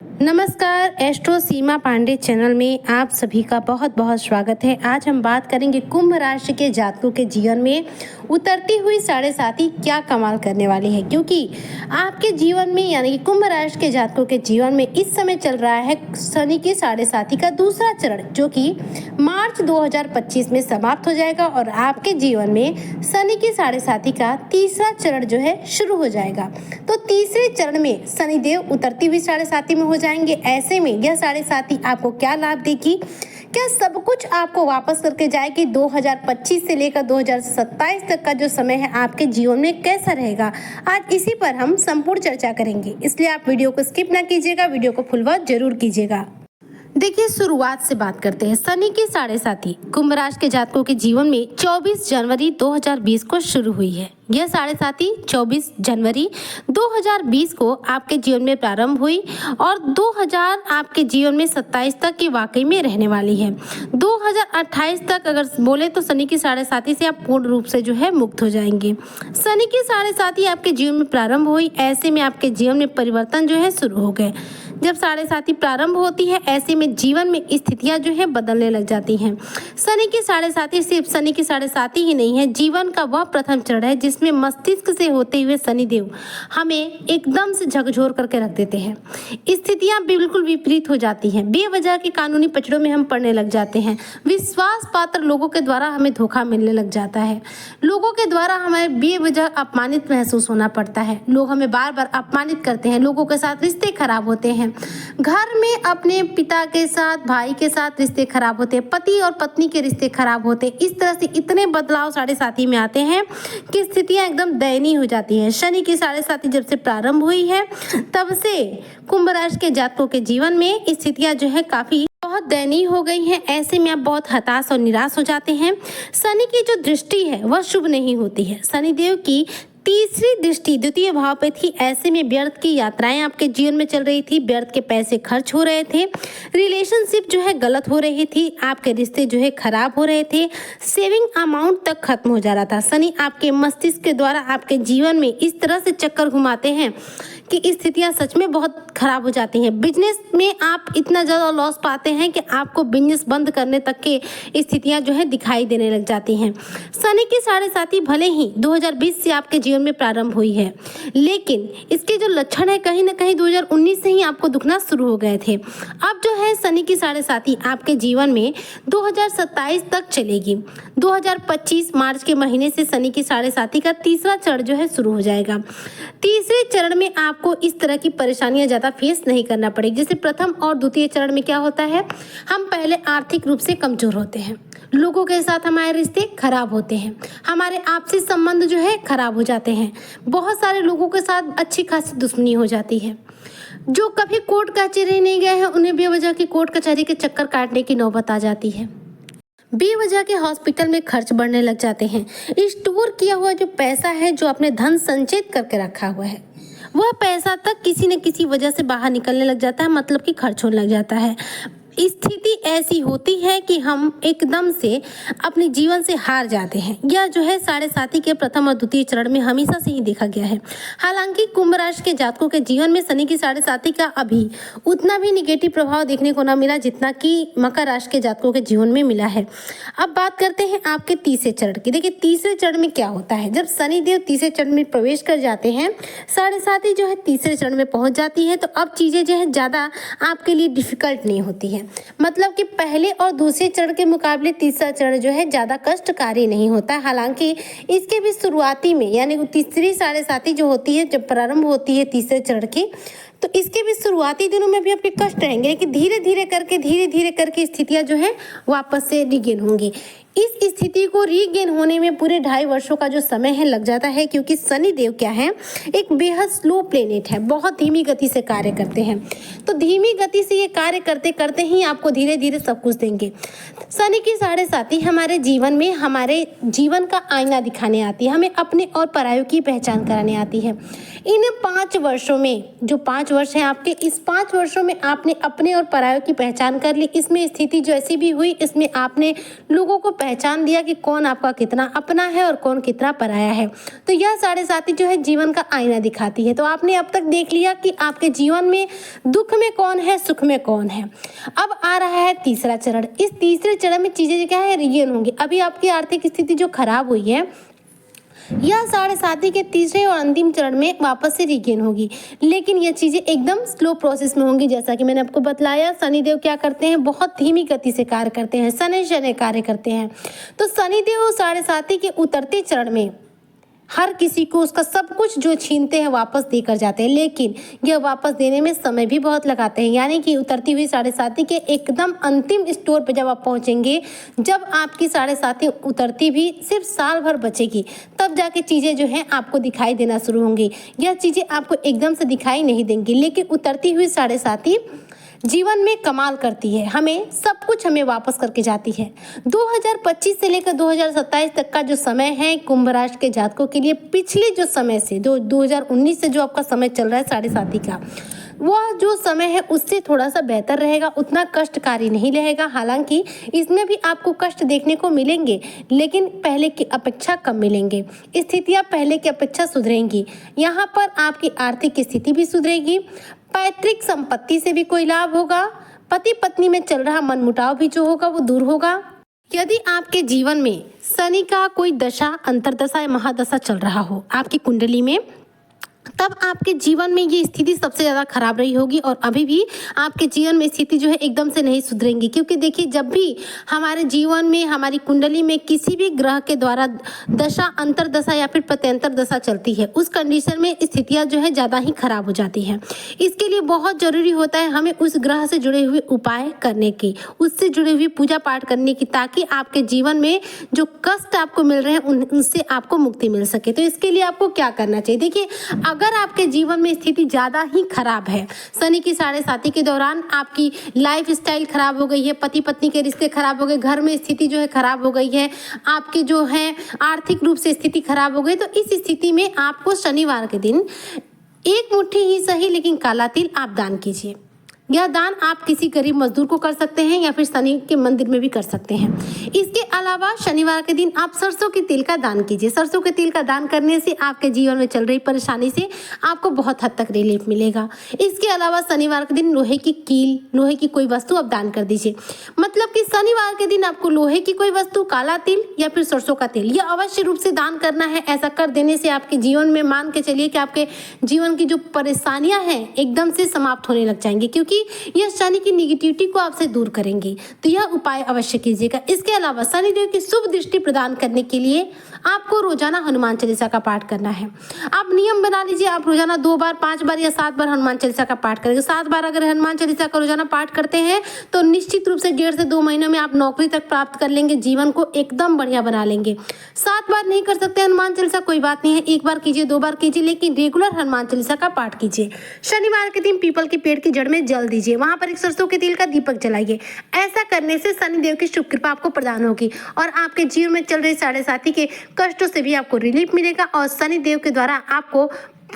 नमस्कार, एस्ट्रो सीमा पांडे चैनल में आप सभी का बहुत बहुत स्वागत है। आज हम बात करेंगे कुंभ राशि के जातकों के जीवन में उतरती हुई साढ़े साथी क्या कमाल करने वाली है, क्योंकि आपके जीवन में यानी कि कुंभ राशि के जातकों के जीवन में इस समय चल रहा है शनि की साढ़े साथी का दूसरा चरण, जो कि मार्च 2025 में समाप्त हो जाएगा और आपके जीवन में शनि की साढ़े साथी का तीसरा चरण जो है शुरू हो जाएगा। तो तीसरे चरण में शनिदेव उतरती हुई साढ़े साथी में हो जाएंगे। ऐसे में यह साढ़े साथी आपको क्या लाभ देगी, क्या सब कुछ आपको वापस करके जाएगी, 2025 से लेकर 2027 तक का जो समय है आपके जीवन में कैसा रहेगा, आज इसी पर हम संपूर्ण चर्चा करेंगे। इसलिए आप वीडियो को स्किप ना कीजिएगा, वीडियो को फुल वॉच जरूर कीजिएगा। देखिए, शुरुआत से बात करते हैं। शनि की साढ़े साथी कुंभ राशि के जातकों के जीवन में 24 जनवरी 2020 को शुरू हुई है। यह साढ़े साथी 24 जनवरी 2020 को आपके जीवन में प्रारंभ हुई और 2000 आपके जीवन में 27 तक की वाकई में रहने वाली है। 2028 तक अगर बोले तो शनि की साढ़े साथी से आप पूर्ण रूप से जो है मुक्त हो जाएंगे। शनि की साढ़े साथी आपके जीवन में प्रारंभ हुई, ऐसे में आपके जीवन में परिवर्तन जो है शुरू हो गए। जब साढ़े साथी प्रारंभ होती है, ऐसे में जीवन में स्थितियां जो है बदलने लग जाती हैं। शनि की साढ़े साथी सिर्फ शनि की साढ़े साथी ही नहीं है, जीवन का वह प्रथम चरण है जिसमें मस्तिष्क से होते हुए शनिदेव हमें एकदम से झकझोर करके रख देते हैं। स्थितियां बिल्कुल विपरीत हो जाती हैं, बेवजह के कानूनी पचड़ों में हम पड़ने लग जाते हैं। विश्वास पात्र लोगों के द्वारा हमें धोखा मिलने लग जाता है, लोगों के द्वारा हमें बेवजह अपमानित महसूस होना पड़ता है। लोग हमें बार बार अपमानित करते हैं, लोगों के साथ रिश्ते खराब होते हैं, घर में अपने पिता के साथ, भाई के साथ रिश्ते खराब होते हैं, पति और पत्नी के रिश्ते खराब होते हैं। इस तरह से इतने बदलाव साढ़े साथी में आते हैं कि स्थितियां एकदम दयनीय हो जाती हैं। शनि की साढ़े साथी जब से प्रारंभ हुई है, तब से कुंभ राशि के जातकों के जीवन में स्थितियां जो है काफी बहुत दयनीय हो गई हैं। ऐसे में आप बहुत हताश और निराश हो जाते हैं। शनि की जो दृष्टि है वह शुभ नहीं होती है। शनिदेव की तीसरी दृष्टि द्वितीय भाव पे थी, ऐसे में व्यर्थ की यात्राएं आपके जीवन में चल रही थी, व्यर्थ के पैसे खर्च हो रहे थे, रिलेशनशिप जो है गलत हो रही थी, आपके रिश्ते जो है खराब हो रहे थे, सेविंग अमाउंट तक खत्म हो जा रहा था। शनि आपके मस्तिष्क के द्वारा आपके जीवन में इस तरह से चक्कर घुमाते हैं कि स्थितियां सच में बहुत खराब हो जाती हैं। बिजनेस में आप इतना ज़्यादा लॉस पाते हैं कि आपको बिजनेस बंद करने तक के स्थितियां जो है दिखाई देने लग जाती हैं। शनि की साढ़े साथी भले ही 2020 से आपके जीवन में प्रारंभ हुई है, लेकिन इसके जो लक्षण है कहीं ना कहीं 2019 से ही आपको दिखना शुरू हो गए थे। अब जो है शनि की साढ़े साथी आपके जीवन में 2027 तक चलेगी। 2025 मार्च के महीने से शनि की साढ़े साथी का तीसरा चरण जो है शुरू हो जाएगा। तीसरे चरण में आपको इस तरह की परेशानियां ज़्यादा फेस नहीं करना पड़ेगी। जैसे प्रथम और द्वितीय चरण में क्या होता है, हम पहले आर्थिक रूप से कमजोर होते हैं, लोगों के साथ हमारे रिश्ते खराब होते हैं, हमारे आपसी संबंध जो है खराब हो जाते हैं, बहुत सारे लोगों के साथ अच्छी खासी दुश्मनी हो जाती है। जो कभी कोर्ट कचहरी नहीं गए हैं, उन्हें बेवजह की कोर्ट कचहरी के चक्कर काटने की नौबत आ जाती है। बेवजह के हॉस्पिटल में खर्च बढ़ने लग जाते हैं। स्टोर किया हुआ जो पैसा है, जो आपने धन संचित करके रखा हुआ है, वह पैसा तक किसी न किसी वजह से बाहर निकलने लग जाता है, मतलब कि खर्च होने लग जाता है। स्थिति ऐसी होती है कि हम एकदम से अपने जीवन से हार जाते हैं। यह जो है साढ़े साथी के प्रथम और द्वितीय चरण में हमेशा से ही देखा गया है। हालांकि कुंभ राशि के जातकों के जीवन में शनि की साढ़े साथी का अभी उतना भी निगेटिव प्रभाव देखने को न मिला जितना कि मकर राशि के जातकों के जीवन में मिला है। अब बात करते हैं आपके तीसरे चरण की। देखिए, तीसरे चरण में क्या होता है, जब शनिदेव तीसरे चरण में प्रवेश कर जाते हैं, साढ़े साथी जो है तीसरे चरण में पहुंच जाती है, तो अब चीज़ें जो है ज़्यादा आपके लिए डिफिकल्ट नहीं होती है। मतलब कि पहले और दूसरे चरण के मुकाबले तीसरा चरण जो है ज़्यादा कष्टकारी नहीं होता। हालांकि इसके भी शुरुआती में यानी तीसरी साढ़े साथी जो होती है, जब प्रारंभ होती है तीसरे चरण की, तो इसके भी शुरुआती दिनों में भी आपके कष्ट रहेंगे, लेकिन धीरे धीरे करके स्थितियां जो है वापस से रिगेन होंगी। इस स्थिति को रीगेन होने में पूरे 2.5 वर्षों का जो समय है लग जाता है, क्योंकि शनिदेव क्या है, एक बेहद स्लो प्लेनेट है, बहुत धीमी गति से कार्य करते हैं। तो धीमी गति से ये कार्य करते करते ही आपको धीरे धीरे सब कुछ देंगे। शनि की साढ़े साथी हमारे जीवन में हमारे जीवन का आईना दिखाने आती है, हमें अपने और परायों की पहचान कराने आती है। इन 5 वर्षों में जो 5 5 वर्ष हैं आपके, इस 5 वर्षों में आपने अपने और परायों की पहचान कर ली। इसमें स्थिति जो ऐसी भी हुई, इसमें आपने लोगों को पहचान दिया कि कौन आपका कितना अपना है और कौन कितना पराया है। तो यह साढ़े साथी जो है जीवन का आईना दिखाती है। तो आपने अब तक देख लिया कि आपके जीवन में दुख में कौन है, सुख में कौन है। अब आ रहा है तीसरा चरण। इस तीसरे चरण में चीजें क्या है, रिगेन होंगी। अभी आपकी आर्थिक स्थिति जो खराब हुई है, यह साढ़े साथी के तीसरे और अंतिम चरण में वापस से रिगेन होगी, लेकिन ये चीजें एकदम स्लो प्रोसेस में होंगी। जैसा कि मैंने आपको बतलाया, शनिदेव क्या करते हैं, बहुत धीमी गति से कार्य करते हैं, शनि शनि कार्य करते हैं। तो शनिदेव साढ़े साथी के उतरते चरण में हर किसी को उसका सब कुछ जो छीनते हैं वापस देकर जाते हैं, लेकिन यह वापस देने में समय भी बहुत लगाते हैं। यानी कि उतरती हुई साढ़े साथी के एकदम अंतिम स्टोर पर जब आप पहुंचेंगे, जब आपकी साढ़े साथी उतरती भी सिर्फ साल भर बचेगी, तब जाके चीज़ें जो हैं आपको दिखाई देना शुरू होंगी। यह चीज़ें आपको एकदम से दिखाई नहीं देंगी, लेकिन उतरती हुई साढ़े साथी जीवन में कमाल करती है, हमें सब कुछ हमें वापस करके जाती है। 2025 से लेकर 2027 तक का जो समय है कुंभ राशि के जातकों के लिए, पिछले जो समय से 2019 से जो आपका समय चल रहा है साढ़े साथी का, वह जो समय है उससे थोड़ा सा बेहतर रहेगा, उतना कष्टकारी नहीं रहेगा। हालांकि इसमें भी आपको कष्ट देखने को मिलेंगे, लेकिन पहले की अपेक्षा कम मिलेंगे। स्थितियां पहले की अपेक्षा सुधरेंगी। यहाँ पर आपकी आर्थिक स्थिति भी सुधरेगी, पैतृक संपत्ति से भी कोई लाभ होगा, पति पत्नी में चल रहा मनमुटाव भी जो होगा वो दूर होगा। यदि आपके जीवन में शनि का कोई दशा, अंतरदशा या महादशा चल रहा हो आपकी कुंडली में, तब आपके जीवन में ये स्थिति सबसे ज़्यादा खराब रही होगी और अभी भी आपके जीवन में स्थिति जो है एकदम से नहीं सुधरेंगी। क्योंकि देखिए, जब भी हमारे जीवन में, हमारी कुंडली में किसी भी ग्रह के द्वारा दशा, अंतरदशा या फिर प्रत्यंतर दशा चलती है, उस कंडीशन में स्थितियां जो है ज़्यादा ही खराब हो जाती हैं। इसके लिए बहुत ज़रूरी होता है हमें उस ग्रह से जुड़े हुए उपाय करने की, उससे जुड़े हुए पूजा पाठ करने की, ताकि आपके जीवन में जो कष्ट आपको मिल रहे हैं उनसे आपको मुक्ति मिल सके। तो इसके लिए आपको क्या करना चाहिए, देखिए, अगर आपके जीवन में स्थिति ज़्यादा ही खराब है, शनि की साढ़े साथी के दौरान आपकी लाइफ स्टाइल खराब हो गई है, पति पत्नी के रिश्ते खराब हो गए, घर में स्थिति जो है खराब हो गई है, आपके जो है आर्थिक रूप से स्थिति खराब हो गई, तो इस स्थिति में आपको शनिवार के दिन एक मुट्ठी ही सही लेकिन काला तिल आप दान कीजिए। यह दान आप किसी गरीब मजदूर को कर सकते हैं या फिर शनि के मंदिर में भी कर सकते हैं। इसके अलावा शनिवार के दिन आप सरसों के तेल का दान कीजिए। सरसों के तेल का दान करने से आपके जीवन में चल रही परेशानी से आपको बहुत हद तक रिलीफ मिलेगा। इसके अलावा शनिवार के दिन लोहे की कील, लोहे की कोई वस्तु आप दान कर दीजिए। मतलब कि शनिवार के दिन आपको लोहे की कोई वस्तु, काला तिल या फिर सरसों का तेल, यह अवश्य रूप से दान करना है। ऐसा कर देने से आपके जीवन में, मान के चलिए कि आपके जीवन की जो परेशानियां हैं एकदम से समाप्त होने लग जाएंगी, क्योंकि यह शनि की निगेटिविटी को आपसे दूर करेंगी। तो यह उपाय अवश्य कीजिएगा। इसके अलावा शनिदेव की शुभ दृष्टि प्रदान करने के लिए आपको रोजाना हनुमान चालीसा का पाठ करना है। आप नियम बना लीजिए, आप रोजाना 2 बार, 5 बार या 7 बार हनुमान चालीसा का पाठ करेंगे। 7 बार अगर हनुमान चालीसा का रोजाना पाठ करते हैं तो निश्चित रूप से 1.5 से 2 महीनों में आप नौकरी तक प्राप्त कर लेंगे, जीवन को एकदम बढ़िया बना लेंगे। 7 बार नहीं कर सकते हनुमान चालीसा, कोई बात नहीं है, 1 बार कीजिए, 2 बार कीजिए, लेकिन रेगुलर हनुमान चालीसा का पाठ कीजिए। शनिवार के दिन पीपल के पेड़ की जड़ में जल दीजिए, वहां पर एक सरसों के तेल का दीपक जलाइए। ऐसा करने से शनिदेव की शुभ कृपा आपको प्रदान होगी और आपके जीवन में चल रहे साढ़े साथी के कष्टों से भी आपको रिलीफ मिलेगा और शनिदेव के द्वारा आपको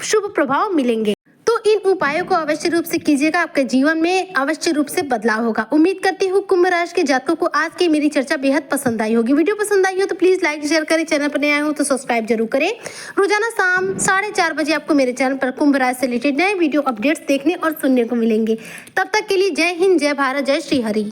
शुभ प्रभाव मिलेंगे। तो इन उपायों को अवश्य रूप से कीजिएगा, आपके जीवन में अवश्य रूप से बदलाव होगा। उम्मीद करती हूँ कुंभ राशि के जातकों को आज की मेरी चर्चा बेहद पसंद आई होगी। वीडियो पसंद आई हो तो प्लीज लाइक शेयर करें, चैनल पर नए आए हो तो सब्सक्राइब जरूर करें। रोजाना शाम 4:30 बजे आपको मेरे चैनल पर कुंभ राशि से रिलेटेड नए वीडियो अपडेट्स देखने और सुनने को मिलेंगे। तब तक के लिए जय हिंद, जय भारत, जय श्री हरि।